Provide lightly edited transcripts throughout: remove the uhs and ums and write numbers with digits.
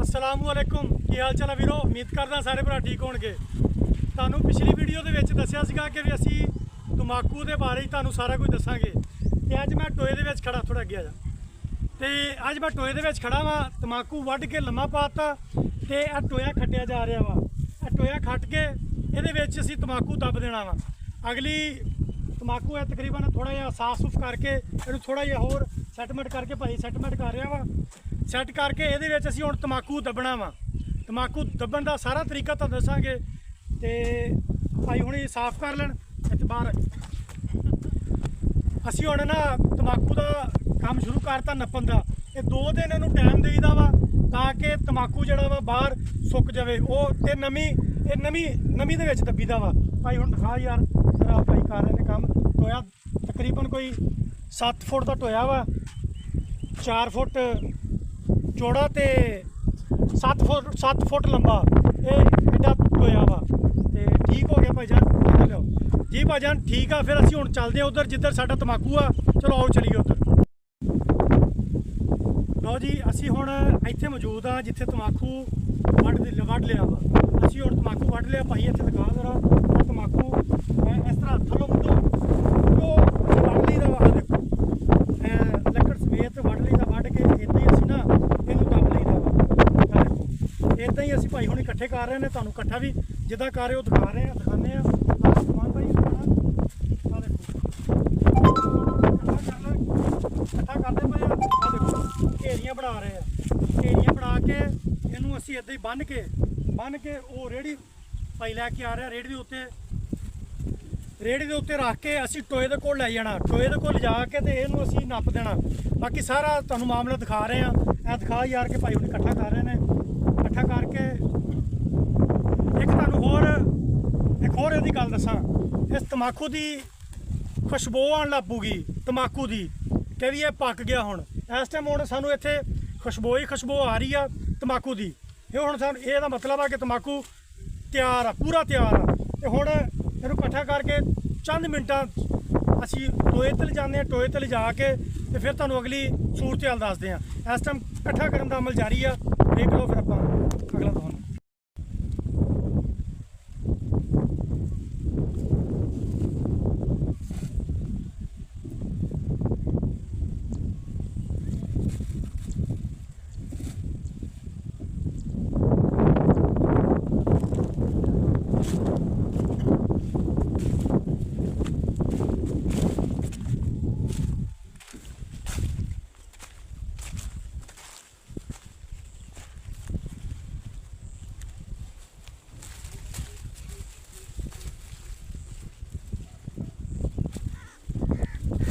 अस्सलामुअलैकुम की हाल चाल है वीरो। उम्मीद करदा सारे भरा ठीक होणगे। तुहानू पिछली वीडियो दे विच दस्सिया सीगा कि भी असी तंबाकू दे बारे तुहानू सारा कुछ दसांगे। ते अज मैं टोए दे विच खड़ा, थोड़ा अगे आ जा। ते अज मैं टोए दे विच खड़ा वां, तंबाकू वढ के लम्मा पाता ते आ टोया खट्टिया जा रहा वा। आ टोया खट के इहदे विच असी तंबाकू दब देना वा। अगली तंबाकू है तकरीबन थोड़ा जिहा साफ सुफ करके इहनू थोड़ा जिहा होर सैटमेंट करके भाई सैटमेंट कर रहा वा। सैट करके ये असी हुण तंबाकू दबना वा। तंबाकू दबन का सारा तरीका तो दसांगे। तो भाई हुण साफ कर लैन इत्थे बाहर। असी हुण ना तंबाकू का काम शुरू करता नप्पन का। ये 2 दिन इनू टाइम देईदा वा ताकि तंबाकू जिहड़ा वा बाहर सुक जाए। वो नमी नमी दे विच दबीदा वा। भाई हुण दिखा यार मेरा भाई कर रहे ने काम। टोया तकरीबन कोई 7 फुट का टोया वा, 4 फुट चौड़ा ते 7 फुट लंबा। ये एडा टोया वा। ते ठीक हो गया भाईजान, लियो जी भाईजान ठीक आ। फिर असीं हुण चलदे हैं उधर जिधर साडा तंबाकू आ। चलो आओ चलीए उधर। लो जी असीं हुण इत्थे मौजूद हाँ जिथे तंबाकू वढ लिया वा। असीं हुण तंबाकू वढ लिया। भाई इत्थे दिखा जरा तंबाकू इस तरह थल्लों मुद्दों वढ लईदा वा। देखो लकड़ समेत वढ लईदा। वढ के इदां ही असीं ना इहनूं दब लईदा वा। इदां ही असीं भाई हुण इकट्ठे कर रहे हैं। तुहानूं इकट्ठा भी जिद्दां कर रहे हो दिखा रहे हैं, दिखाने आ। समान भाई आ देखो इकट्ठा करदे पए आ। देखो घेरियां बना रहे हैं। घेरियां बना के इहनूं असीं इदां ही बन के वो रेहड़ी भाई लैके आ रहा। रेहड़ी दे उत्ते रख के असीं टोए दे कोल लै जाना। टोए दे कोल जा के ते इहनूं असीं नप देना। बाकी सारा तुहानूं मामला दिखा रहे हैं। ए दिखा यार के भाई हुण इकट्ठा कर रहे हैं। इकट्ठा करके एक होर इहदी गल दसां। इस तंबाकू की खुशबू आउण लग पऊगी तंबाकू की कि भी ये पक गया। हुण इस टाइम हुण सानूं इत्थे खुशबू आ रही आ तंबाकू की। ये हुण सानूं इहदा मतलब आ कि तंबाकू तैयार आ, पूरा तैयार आ। ते हुण इहनूं इकट्ठा करके चंद मिनटां असीं टोए ते लिजाने हैं। टोए ते लिजा के ते फिर तुहानूं अगली सूरत हाल दसदे हां। इस टाइम इकट्ठा करन दा अमल जारी आ। देख लो फिर आपां अगला तुहानूं।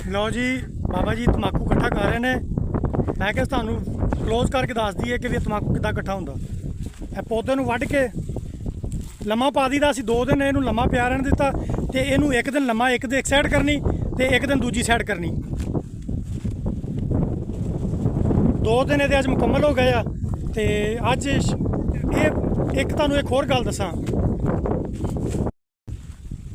लो जी बाबा जी तंबाकू इकट्ठा कर रहे हैं। मैं क्या तुहानूं क्लोज करके दस दईए कि भी तंबाकू किद्दां इकट्ठा हुंदा। ए पौधे नूं वढ के लम्मा पा दईदा। असीं 2 दिन इहनूं लम्मा पिया रहण दित्ता ते इहनूं एक दिन लम्मा एक साइड करनी ते एक दिन दूजी साइड करनी। 2 दिन इहदे अज मुकम्मल हो गए आ। ते अज एक तुहानूं एक होर गल दसां।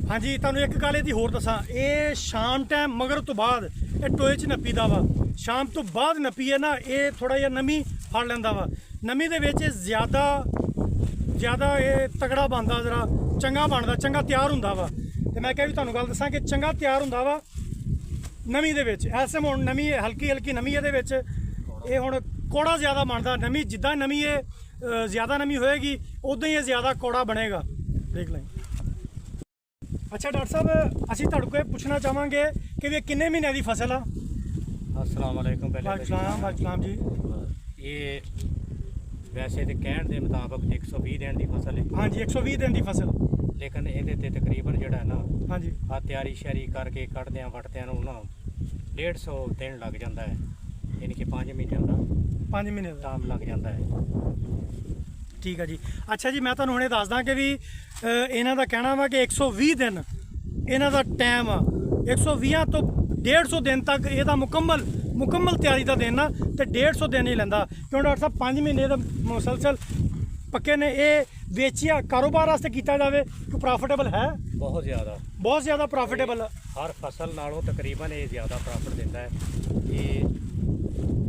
हाँ जी तुहानूं एक गल इहदी होर दसां। ये शाम टाइम मगर तो बाद ये टोए च नप्पीदा वा। शाम तो बाद नप्पीए ना ये थोड़ा जिहा नमी फड़ लैंदा वा। नमी दे विच ज़्यादा ये तगड़ा बनदा, जरा चंगा बनदा, चंगा तैयार हुंदा वा। ते मैं क्या भी तुहानूं गल दसां कि चंगा तैयार हुंदा वा नमी दे विच। ऐसे हुण नमी हल्की नमी इहदे विच ये हुण कौड़ा ज़्यादा बनदा। नमी जिद्दां नमी ये ज़्यादा नमी होएगी उदां ही ये ज़्यादा कौड़ा बनेगा। देख लें। अच्छा डॉक्टर साहब असीं तुहाडे कोल पुछना चाहांगे कि ये किन्ने महीने की फसल आ? अस्सलाम वालेकुम। वालेकुम जी। ये वैसे तो कहण दे मुताबिक 120 दिन की फसल है। हाँ जी 120 दिन की फसल। लेकिन ये तकरीबन जो है ना हाँ जी आ तैयारी श्यारी करके कटद्या वटद्या ना 150 दिन लग जाता है। यानी कि 5 महीने का 5 महीने का टाइम लग जाता है। ठीक है जी। अच्छा जी मैं तुहानूं हुणे दसदा कि भी इन्हां दा कहना वा कि 120 दिन इन्हां दा टाइम आ। 120 तो 150 दिन तक इहदा मुकम्मल तैयारी का दिन आ। ते 150 दिन ही लैंदा क्यों डॉक्टर साहब 5 महीने दा मुसलसल पक्के ने। ये बेचिया कारोबार वास्ते किया जाए कि प्रॉफिटेबल है? बहुत ज़्यादा प्रॉफिटेबल। हर फसल नालों तकरीबन ये ज़्यादा प्रॉफिट देता है। ये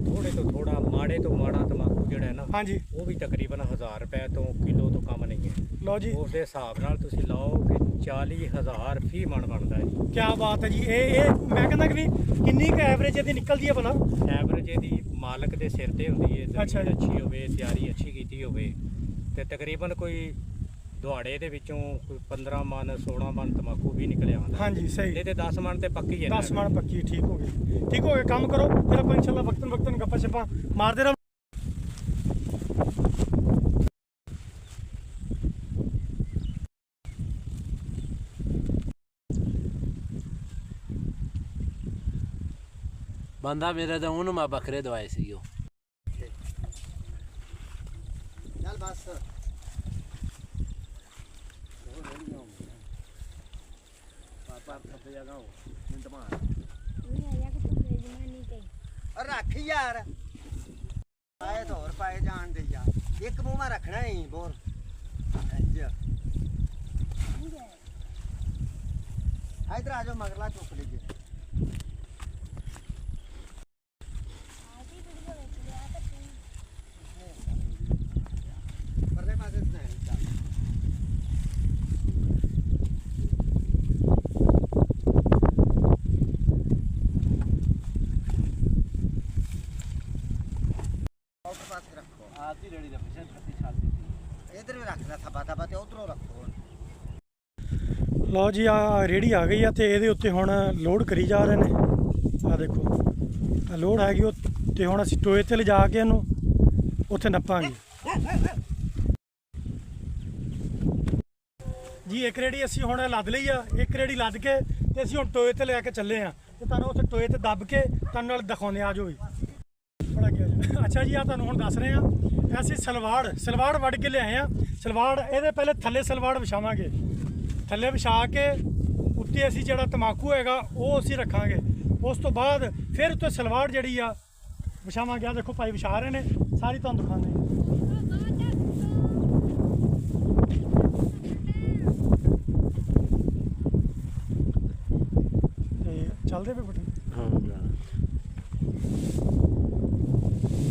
थोड़े तो थोड़ा माड़े तो माड़ा तंबाकू जो है ना ਹਾਂਜੀ ਉਹ ਵੀ ਤਕਰੀਬਨ 1000 ਰੁਪਏ ਤੋਂ ਕਿਲੋ ਤੋਂ ਕਮ ਨਹੀਂ ਹੈ। ਲਓ ਜੀ, ਉਸ ਦੇ ਹਿਸਾਬ ਨਾਲ ਤੁਸੀਂ ਲਾਓ ਕਿ 40000 ਫੀ ਮਣ ਬਣਦਾ ਹੈ। ਕੀ ਬਾਤ ਹੈ ਜੀ। ਇਹ ਮੈਂ ਕਹਿੰਦਾ ਕਿ ਵੀ ਕਿੰਨੀ ਕੁ ਐਵਰੇਜ ਇਹਦੀ ਨਿਕਲਦੀ ਹੈ ਭਲਾ? ਐਵਰੇਜ ਇਹਦੀ ਮਾਲਕ ਦੇ ਸਿਰ ਤੇ ਹੁੰਦੀ ਹੈ। ਅੱਛਾ ਜ਼ਮੀਨ ਜੀ। ਅੱਛੀ ਹੋਵੇ, ਤਿਆਰੀ ਅੱਛੀ ਕੀਤੀ ਹੋਵੇ ਤੇ ਤਕਰੀਬਨ ਕੋਈ ਦੁਹਾੜੇ ਦੇ ਵਿੱਚੋਂ ਕੋਈ 15 ਮਣ 16 ਮਣ ਤਮਾਕੂ ਵੀ ਨਿਕਲਿਆ ਆਉਂਦਾ। ਹਾਂਜੀ ਸਹੀ। ਇਹ ਤੇ 10 ਮਣ ਤੇ ਪੱਕੀ ਹੈ। 10 ਮਣ ਪੱਕੀ, ਠੀਕ ਹੋ ਗਈ, ਠੀਕ ਹੋ ਗਿਆ। ਕੰਮ ਕਰੋ ਫਿਰ ਆਪਾਂ ਇਨਸ਼ਾਅੱਲਾ ਵਕਤਨ ਗੱਪਾਂ ਛੱਪਾਂ ਮਾਰਦੇ ਰਹੋ। ਬੰਦਾ ਮੇਰੇ ਤਾਂ ਉਹਨੂੰ ਮੈਂ ਬੱਕਰੇ ਦਵਾਏ ਸੀ ਉਹ। ਚੱਲ ਬਸ ਰੱਖ ਯਾਰ ਪਾਏ ਧੋਰ ਪਾਏ ਜਾਣ ਦੇ ਯਾਰ ਇੱਕ ਮੂੰਹ ਮਾ ਰੱਖਣਾ ਹੀ ਬੋਰ ਇੰਜ ਇਧਰ ਆ ਜਾਓ ਮਗਰਲਾ ਚੁੱਕ ਲਈਏ ਪਰਲੇ ਪਾਸੇ ਸੁਣਾਈ ਚੱਲ ਪਾਸੇ ਰੱਖੋ ਆਦੀ ਰੇੜੀ ਦਾ ਪਿੱਛੇ ਛੱਤੀ ਛਾਲ ਦਿੱਤੀ। ਇਧਰ ਵੀ ਰੱਖਣਾ ਥੱਬਾ ਥੱਬਾ ਤੇ ਉਧਰੋਂ ਰੱਖੋ ਲਓ ਜੀ, ਆ ਰੇੜੀ ਆ ਗਈ ਆ ਤੇ ਇਹਦੇ ਉੱਤੇ ਹੁਣ ਲੋਡ ਕਰੀ ਜਾ ਰਹੇ ਨੇ। ਆ ਦੇਖੋ ਆ ਲੋਡ ਹੈਗੀ ਉਹ ਤੇ ਹੁਣ ਅਸੀਂ ਟੋਏ ਤੇ ਲਿਜਾ ਕੇ ਇਹਨੂੰ ਉੱਥੇ ਨੱਪਾਂਗੇ ਜੀ। ਇੱਕ ਰੇੜੀ ਅਸੀਂ ਹੁਣ ਲੱਦ ਲਈ ਆ, ਇੱਕ ਰੇੜੀ ਲੱਦ ਕੇ ਤੇ ਅਸੀਂ ਹੁਣ ਟੋਏ ਤੇ ਲੈ ਕੇ ਚੱਲੇ ਆ ਤੇ ਤੁਹਾਨੂੰ ਉੱਥੇ ਟੋਏ ਤੇ ਦੱਬ ਕੇ ਤੁਹਾਨੂੰ ਨਾਲ ਦਿਖਾਉਂਦੇ ਆ ਜੋ ਵੀ ਬੜਾ ਗਿਆ ਜੀ। ਅੱਛਾ ਜੀ, ਆ ਤੁਹਾਨੂੰ ਹੁਣ ਦੱਸ ਰਹੇ ਆ ਅਸੀਂ ਸਲਵਾੜ ਵੱਢ ਕੇ ਲਿਆਏ ਆ। ਸਲਵਾੜ ਇਹਦੇ ਪਹਿਲੇ ਥੱਲੇ ਸਲਵਾੜ ਵਿਛਾਵਾਂਗੇ, ਥੱਲੇ ਵਿਛਾ ਕੇ ਉੱਤੇ ਅਸੀਂ ਜਿਹੜਾ ਤਮਾਕੂ ਹੈਗਾ ਉਹ ਅਸੀਂ ਰੱਖਾਂਗੇ। ਉਸ ਤੋਂ ਬਾਅਦ ਫਿਰ ਉੱਤੇ ਸਲਵਾੜ ਜਿਹੜੀ ਆ ਵਿਛਾਵਾਂਗੇ। ਆ ਦੇਖੋ ਭਾਈ ਵਿਛਾ ਰਹੇ ਨੇ, ਸਾਰੀ ਤੁਹਾਨੂੰ ਦਿਖਾਉਂਦੇ ਆ। ਤੇ ਚੱਲਦੇ ਪਏ ਬਟਨ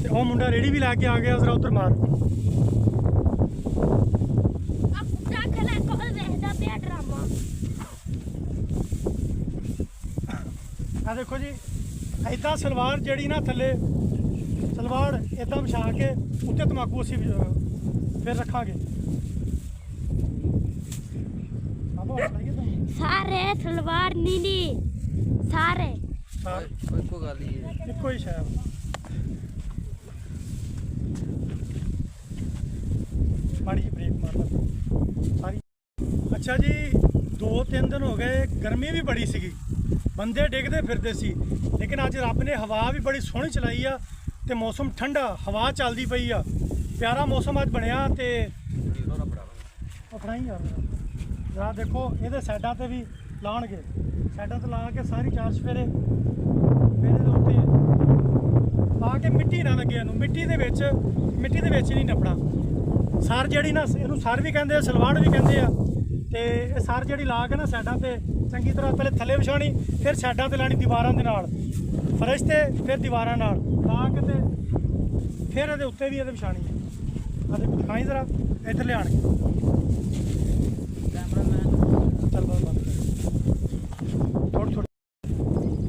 ਤੇ ਉਹ ਮੁੰਡਾ ਰੇੜੀ ਵੀ ਲੈ ਕੇ ਆ ਗਿਆ, ਜ਼ਰਾ ਉੱਧਰ ਮਾਰ। ਆ ਦੇਖੋ ਜੀ, ਇਦਾਂ ਸਲਵਾਰ ਜਿਹੜੀ ਨਾ ਥੱਲੇ ਸਲਵਾਰ ਇਦਾਂ ਵਿਛਾ ਕੇ ਉੱਤੇ ਤਮਾਕੂ ਅਸੀਂ ਫਿਰ ਰੱਖਾਂਗੇ। ਸਾਰੇ ਸਲਵਾਰ ਨੀਲੀ ਸਾਰੇ ਕੋਈ ਗੱਲ ਹੀ ਇੱਕੋ ਹੀ ਸ਼ਾਇਦ ਮਾੜੀ ਜਿਹੀ ਬ੍ਰੇਕ ਮਾਰ ਲਾ ਸਾਰੀ। ਅੱਛਾ ਜੀ, 2-3 ਦਿਨ ਹੋ ਗਏ, ਗਰਮੀ ਵੀ ਬੜੀ ਸੀਗੀ, ਬੰਦੇ ਡਿੱਗਦੇ ਫਿਰਦੇ ਸੀ, ਲੇਕਿਨ ਅੱਜ ਰੱਬ ਨੇ ਹਵਾ ਵੀ ਬੜੀ ਸੋਹਣੀ ਚਲਾਈ ਆ ਤੇ ਮੌਸਮ ਠੰਡਾ, ਹਵਾ ਚੱਲਦੀ ਪਈ ਆ, ਪਿਆਰਾ ਮੌਸਮ ਅੱਜ ਬਣਿਆ। ਤੇ ਆਪਣਾ ਹੀ ਯਾਰ ਜਰਾ ਦੇਖੋ ਇਹਦੇ ਸਾਈਡਾਂ ਤੇ ਵੀ ਲਾਉਣਗੇ, ਸਾਈਡਾਂ ਤੇ ਲਾ ਕੇ ਸਾਰੀ ਚਾਰ ਚਫੇਰੇ ਦੇ ਉੱਤੇ ਪਾ ਕੇ ਮਿੱਟੀ ਨਾ ਲੱਗੇ ਇਹਨੂੰ, ਮਿੱਟੀ ਦੇ ਵਿੱਚ ਨਹੀਂ ਨੱਪਣਾ। ਸਰ ਜਿਹੜੀ ਨਾ ਇਹਨੂੰ ਸਰ ਵੀ ਕਹਿੰਦੇ ਆ, ਸਲਵਾੜ ਵੀ ਕਹਿੰਦੇ ਆ। ਤੇ ਇਹ ਸਰ ਜਿਹੜੀ ਲਾ ਕੇ ਨਾ ਸਾਈਡਾਂ ਤੇ ਚੰਗੀ ਤਰ੍ਹਾਂ ਪਹਿਲੇ ਥੱਲੇ ਵਿਛਾਉਣੀ, ਫਿਰ ਸਾਈਡਾਂ ਤੇ ਲਾਣੀ ਦੀਵਾਰਾਂ ਦੇ ਨਾਲ, ਫਰਸ਼ ਤੇ ਫਿਰ ਦੀਵਾਰਾਂ ਨਾਲ ਲਾ ਕੇ ਤੇ ਫਿਰ ਇਹਦੇ ਉੱਤੇ ਵੀ ਇਹਦੇ ਵਿਛਾਣੀ ਹੈ। ਆ ਦੇਖੋ ਦਿਖਾਈ ਜ਼ਰਾ ਇੱਧਰ ਲਿਆਣਗੇ ਚੱਲ ਬੰਦ ਥੋੜੀ।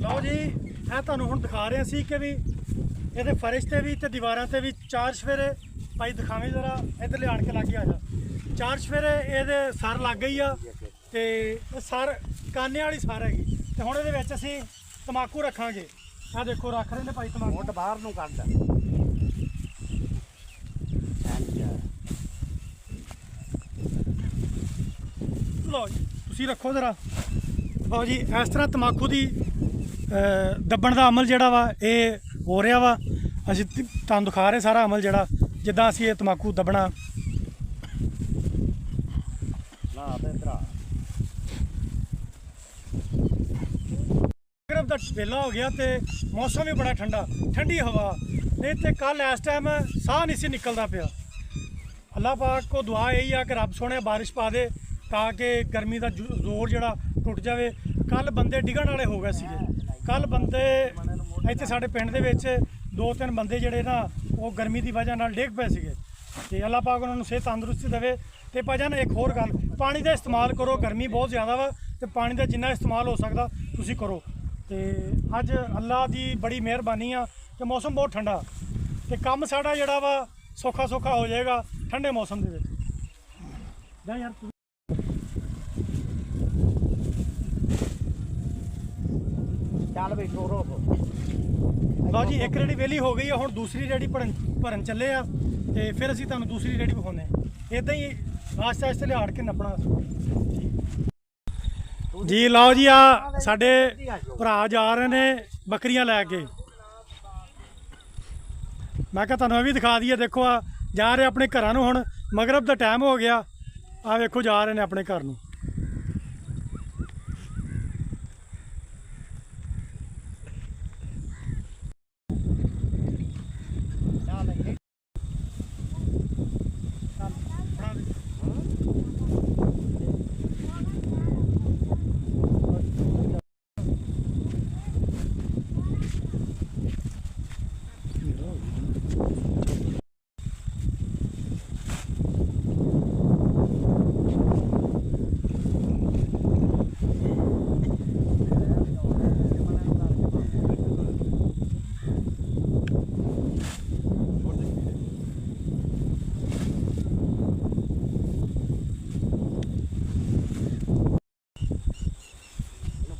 ਲਓ ਜੀ, ਇਹ ਤੁਹਾਨੂੰ ਹੁਣ ਦਿਖਾ ਰਹੇ ਸੀ ਕਿ ਵੀ ਇਹਦੇ ਫਰਸ਼ ਤੇ ਵੀ ਤੇ ਦੀਵਾਰਾਂ ਤੇ ਵੀ ਚਾਰ ਚਫੇਰੇ ਭਾਈ ਦਿਖਾਵੇਂ ਜ਼ਰਾ ਇੱਧਰ ਲਿਆਣ ਕੇ ਲੱਗ ਆ ਜਾ। ਚਾਰ ਚਫੇਰੇ ਇਹਦੇ ਸਰ ਲੱਗ ਗਈ ਆ ਤੇ ਇਹ ਸਰ ਕਾਨੇ ਵਾਲੀ ਸਰ ਹੈਗੀ ਤੇ ਹੁਣ ਇਹਦੇ ਵਿੱਚ ਅਸੀਂ ਤਮਾਕੂ ਰੱਖਾਂਗੇ। ਆ ਦੇਖੋ ਰੱਖ ਰਹੇ ਨੇ ਭਾਈ ਤਮਾਕੂ। ਮੁੱਢ ਬਾਹਰ ਨੂੰ ਕੱਢ ਲਓ ਜੀ, ਤੁਸੀਂ ਰੱਖੋ ਜ਼ਰਾ। ਲਓ ਜੀ, ਇਸ ਤਰ੍ਹਾਂ ਤਮਾਕੂ ਦੀ ਦੱਬਣ ਦਾ ਅਮਲ ਜਿਹੜਾ ਵਾ ਇਹ ਹੋ ਰਿਹਾ ਵਾ। ਅਸੀਂ ਤੁਹਾਨੂੰ ਦਿਖਾ ਰਹੇ ਸਾਰਾ ਅਮਲ ਜਿਹੜਾ ਜਿੱਦਾਂ ਅਸੀਂ ਇਹ ਤਮਾਕੂ ਦੱਬਣਾ। ਦਾ ਵੇਲਾ ਹੋ ਗਿਆ ਤੇ ਮੌਸਮ ਵੀ ਬੜਾ ਠੰਡਾ, ਠੰਡੀ ਹਵਾ, ਨਹੀਂ ਤੇ ਕੱਲ ਇਸ ਟਾਈਮ ਸਾਹ ਨਹੀਂ ਸੀ ਨਿਕਲਦਾ ਪਿਆ। ਅੱਲਾਹ ਪਾਕ ਕੋ ਦੁਆ ਇਹੀ ਆ ਕਿ ਰੱਬ ਸੋਹਣੇ ਬਾਰਿਸ਼ ਪਾ ਦੇ ਤਾਂ ਕਿ ਗਰਮੀ ਦਾ ਜ਼ੋਰ ਜਿਹੜਾ ਟੁੱਟ ਜਾਵੇ। ਕੱਲ ਬੰਦੇ ਡਿੱਗਣ ਵਾਲੇ ਹੋ ਗਏ ਸੀਗੇ, ਕੱਲ ਬੰਦੇ ਇੱਥੇ ਸਾਡੇ ਪਿੰਡ ਦੇ ਵਿੱਚ 2-3 ਬੰਦੇ ਜਿਹੜੇ ਨਾ ਉਹ ਗਰਮੀ ਦੀ ਵਜ੍ਹਾ ਨਾਲ ਡਿੱਗ ਪਏ ਸੀਗੇ ਤੇ ਅੱਲਾਹ ਪਾਕ ਉਹਨਾਂ ਨੂੰ ਸਿਹਤ ਤੰਦਰੁਸਤੀ ਦੇਵੇ। ਤੇ ਭਾਈਜਾਨ ਇੱਕ ਹੋਰ ਗੱਲ, ਪਾਣੀ ਦਾ ਇਸਤੇਮਾਲ ਕਰੋ, ਗਰਮੀ ਬਹੁਤ ਜ਼ਿਆਦਾ ਵਾ ਤੇ ਪਾਣੀ ਦਾ ਜਿੰਨਾ ਇਸਤੇਮਾਲ ਹੋ ਸਕਦਾ ਤੁਸੀਂ ਕਰੋ। ਤੇ ਅੱਜ ਅੱਲਾਹ ਦੀ ਬੜੀ ਮਿਹਰਬਾਨੀ ਆ ਕਿ ਮੌਸਮ ਬਹੁਤ ਠੰਡਾ ਤੇ ਕੰਮ ਸਾਡਾ ਜਿਹੜਾ ਵਾ ਸੌਖਾ ਹੋ ਜਾਏਗਾ ਠੰਡੇ ਮੌਸਮ ਦੇ ਵਿੱਚ। ਜਾ ਯਾਰ ਤੂੰ ਚੱਲ ਬਈ ਟੋਰੋ ਲਓ ਜੀ, ਇੱਕ ਰੇੜੀ ਵਿਹਲੀ ਹੋ ਗਈ ਆ, ਹੁਣ ਦੂਸਰੀ ਰੇੜੀ ਭਰਨ ਚੱਲੇ ਆ ਤੇ ਫਿਰ ਅਸੀਂ ਤੁਹਾਨੂੰ ਦੂਸਰੀ ਰੇੜੀ ਵਿਖਾਉਂਦੇ ਆ। ਇਦਾਂ ਹੀ ਆਸਤੇ ਲਿਹਾੜ ਕੇ ਨੱਪਣਾ ਜੀ। ਲਓ ਜੀ, ਆ ਸਾਡੇ ਭਰਾ ਜਾ ਰਹੇ ਨੇ ਬੱਕਰੀਆਂ ਲੈ ਕੇ। ਮੈਂ ਕਿਹਾ ਤੁਹਾਨੂੰ ਇਹ ਵੀ ਦਿਖਾ ਦਈਏ। ਦੇਖੋ ਆ ਜਾ ਰਹੇ ਆਪਣੇ ਘਰਾਂ ਨੂੰ, ਹੁਣ ਮਗਰਬ ਦਾ ਟਾਈਮ ਹੋ ਗਿਆ। ਆ ਵੇਖੋ ਜਾ ਰਹੇ ਨੇ ਆਪਣੇ ਘਰ ਨੂੰ।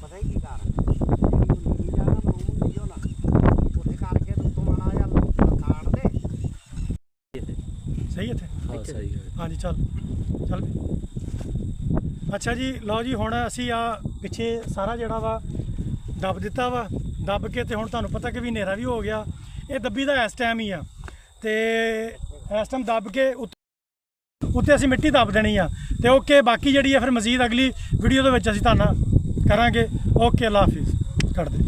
ਪਤਾ ਹੀ ਕੀ ਕਰ ਜਿਹੜੀ ਜਾਣਾ ਮੂੰਹ ਦਿਓ ਨਾ ਉੱਥੇ ਕਰਕੇ ਤੂੰ ਮਾਣਾ ਜਾਂ ਖਾਣ ਦੇ ਸਹੀ ਇੱਥੇ ਹਾਂ ਸਹੀ ਗੱਲ ਹਾਂਜੀ ਚੱਲ ਵੀ। ਅੱਛਾ ਜੀ, ਲਓ ਜੀ, ਹੁਣ ਅਸੀਂ ਆ ਪਿੱਛੇ ਸਾਰਾ ਜਿਹੜਾ ਵਾ ਦੱਬ ਦਿੱਤਾ ਵਾ। ਦੱਬ ਕੇ ਤੇ ਹੁਣ ਤੁਹਾਨੂੰ ਪਤਾ ਕਿ ਵੀ ਹਨੇਰਾ ਵੀ ਹੋ ਗਿਆ। ਇਹ ਦੱਬੀ ਦਾ ਇਸ ਟਾਈਮ ਹੀ ਆ ਤੇ ਇਸ ਟਾਈਮ ਦੱਬ ਕੇ ਉੱਤੇ ਅਸੀਂ ਮਿੱਟੀ ਦੱਬ ਦੇਣੀ ਆ ਤੇ ਓਕੇ। ਬਾਕੀ ਜਿਹੜੀ ਆ ਫਿਰ ਮਜ਼ੀਦ ਅਗਲੀ ਵੀਡੀਓ ਦੇ ਵਿੱਚ ਅਸੀਂ ਤੁਹਾਨੂੰ ਕਰਾਂਗੇ। ਓਕੇ, ਅੱਲਾ ਹਾਫਿਜ਼। ਕੱਢ ਦੇ।